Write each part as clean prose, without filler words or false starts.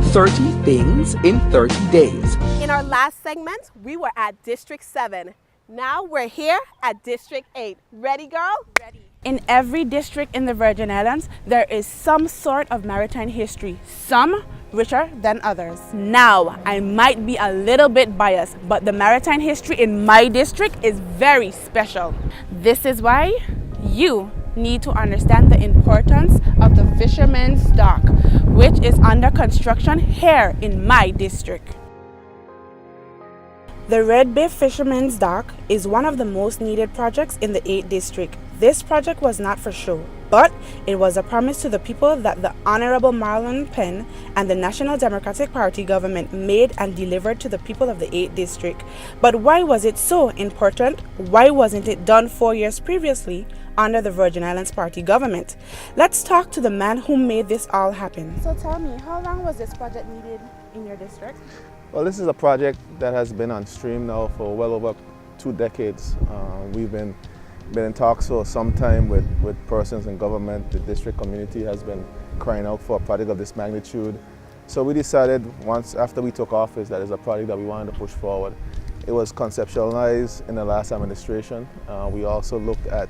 30 things in 30 days. In our last segment, we were at District 7. Now we're here at District 8. Ready, girl? Ready. In every district in the Virgin Islands, there is some sort of maritime history, some richer than others. Now, I might be a little bit biased, but the maritime history in my district is very special. This is why you need to understand the importance of the Fisherman's Dock, which is under construction here in my district. The Red Bay Fisherman's Dock is one of the most needed projects in the 8th District. This project was not for show, but it was a promise to the people that the Honorable Penn and the National Democratic Party government made and delivered to the people of the 8th District. But why was it so important? Why wasn't it done 4 years previously under the Virgin Islands Party government? Let's talk to the man who made this all happen. So tell me, how long was this project needed in your district? Well, this is a project that has been on stream now for well over 2 decades. We've been in talks for some time with persons in government. The district community has been crying out for a project of this magnitude. So we decided once after we took office that is a project that we wanted to push forward. It was conceptualized in the last administration. We also looked at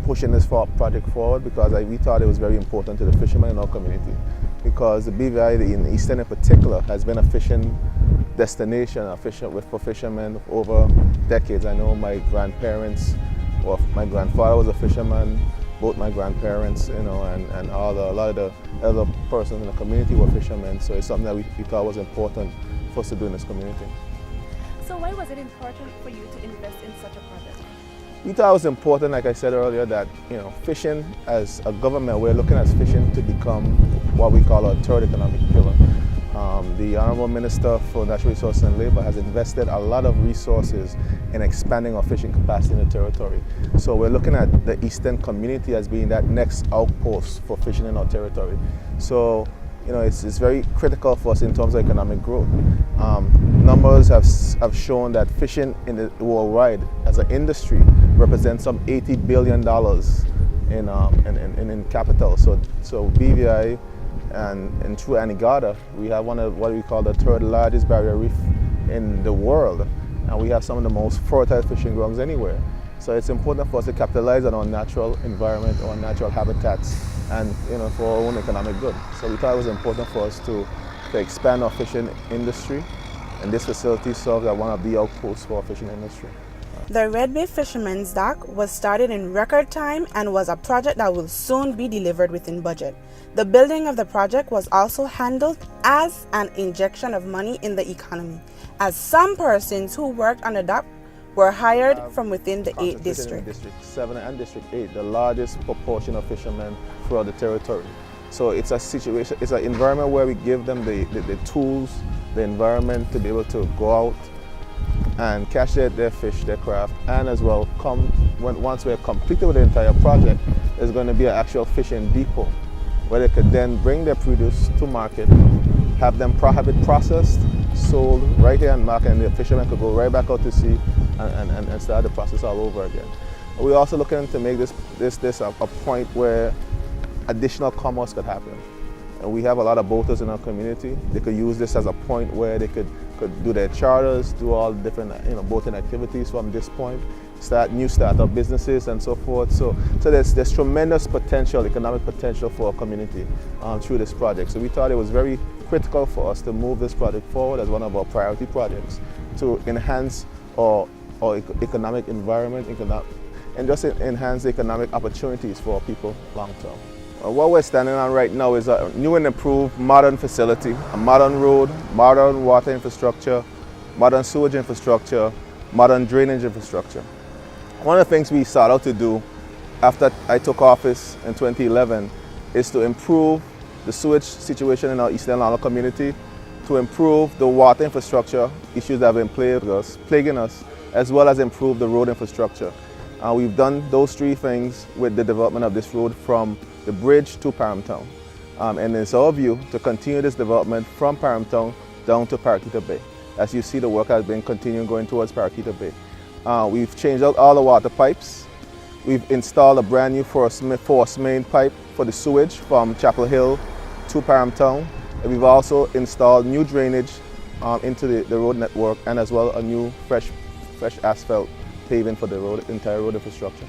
pushing this project forward because we thought it was very important to the fishermen in our community. Because the BVI in the East End in particular has been a fishing destination, for fishermen over decades. I know my grandparents, or my grandfather was a fisherman, both my grandparents, and a lot of the other persons in the community were fishermen. So it's something that we thought was important for us to do in this community. So why was it important for you to invest in such a project? We thought it was important, like I said earlier, that fishing as a government, we're looking at fishing to become what we call a third economic pillar. The Honorable Minister for Natural Resources and Labour has invested a lot of resources in expanding our fishing capacity in the territory. So we're looking at the Eastern community as being that next outpost for fishing in our territory. So it's very critical for us in terms of economic growth. Numbers have shown that fishing in the worldwide as an industry represents some $80 billion in capital. So BVI and through Anegada, we have one of what we call the third largest barrier reef in the world, and we have some of the most fertile fishing grounds anywhere. So it's important for us to capitalize on our natural environment, our natural habitats, and for our own economic good. So we thought it was important for us to expand our fishing industry, and this facility serves as one of the outposts for our fishing industry. The Red Bay Fisherman's Dock was started in record time and was a project that will soon be delivered within budget. The building of the project was also handled as an injection of money in the economy, as some persons who worked on the dock were hired from within the 8th District. District 7 and District 8, the largest proportion of fishermen throughout the territory. So it's a situation, it's an environment where we give them the tools, the environment to be able to go out and catch their fish, their craft, and as well once we're completed with the entire project, there's going to be an actual fishing depot where they could then bring their produce to market, have it processed, sold right here in market, and the fishermen could go right back out to sea and start the process all over again. We're also looking to make this a point where additional commerce could happen. And we have a lot of boaters in our community. They could use this as a point where they could do their charters, do all different boating activities from this point, start startup businesses and so forth. So there's tremendous potential, economic potential for our community through this project. So we thought it was very critical for us to move this project forward as one of our priority projects to enhance our economic environment and just enhance the economic opportunities for our people long term. What we're standing on right now is a new and improved modern facility, a modern road, modern water infrastructure, modern sewage infrastructure, modern drainage infrastructure. One of the things we sought out to do after I took office in 2011 is to improve the sewage situation in our Eastern Island community, to improve the water infrastructure issues that have been plaguing us, as well as improve the road infrastructure. We've done those 3 things with the development of this road from the bridge to Paramtown. And it's our view to continue this development from Paramtown down to Parakeeta Bay. As you see, the work has been continuing going towards Parakeeta Bay. We've changed out all the water pipes. We've installed a brand new force main pipe for the sewage from Chapel Hill to Paramtown. And we've also installed new drainage into the road network, and as well a new fresh asphalt paving for the entire road infrastructure.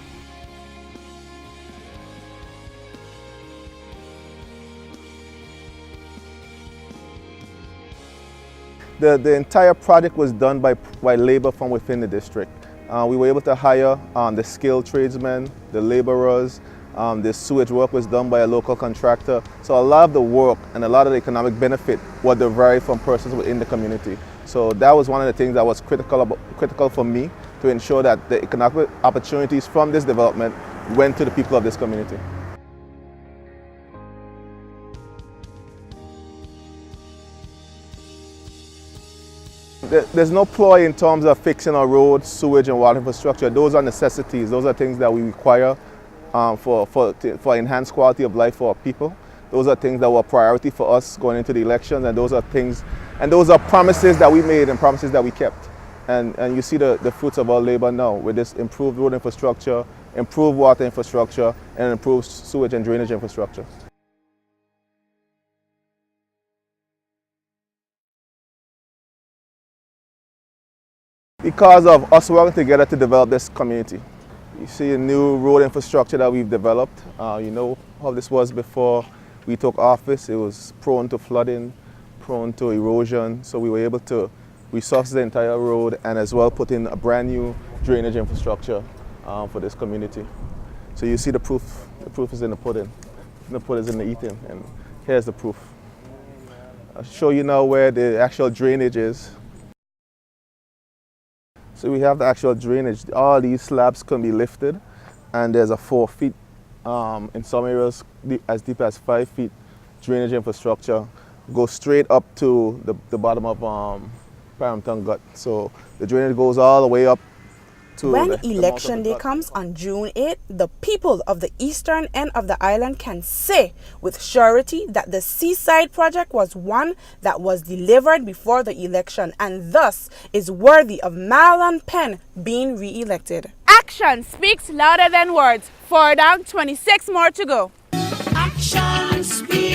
The entire project was done by labor from within the district. We were able to hire the skilled tradesmen, the laborers. The sewage work was done by a local contractor. So a lot of the work and a lot of the economic benefit were derived from persons within the community. So that was one of the things that was critical for me, to ensure that the economic opportunities from this development went to the people of this community. There's no ploy in terms of fixing our roads, sewage and water infrastructure. Those are necessities. Those are things that we require for enhanced quality of life for our people. Those are things that were a priority for us going into the elections, and those are promises that we made and promises that we kept. And you see the fruits of our labor now with this improved road infrastructure, improved water infrastructure, and improved sewage and drainage infrastructure. Because of us working together to develop this community. You see a new road infrastructure that we've developed. You know how this was before we took office. It was prone to flooding, prone to erosion. So we were able to resource the entire road and as well put in a brand new drainage infrastructure for this community. So you see the proof. The proof is in the pudding. The pudding is in the eating, and here's the proof. I'll show you now where the actual drainage is. So we have the actual drainage. All these slabs can be lifted, and there's a 4 feet, in some areas as deep as 5 feet drainage infrastructure. Goes straight up to the bottom of Paramton Gut. So the drainage goes all the way up to when election day comes on June 8th, the people of the eastern end of the island can say with surety that the Seaside project was one that was delivered before the election and thus is worthy of Marlon Penn being re-elected. Action speaks louder than words. 4 down, 26 more to go. Action speaks.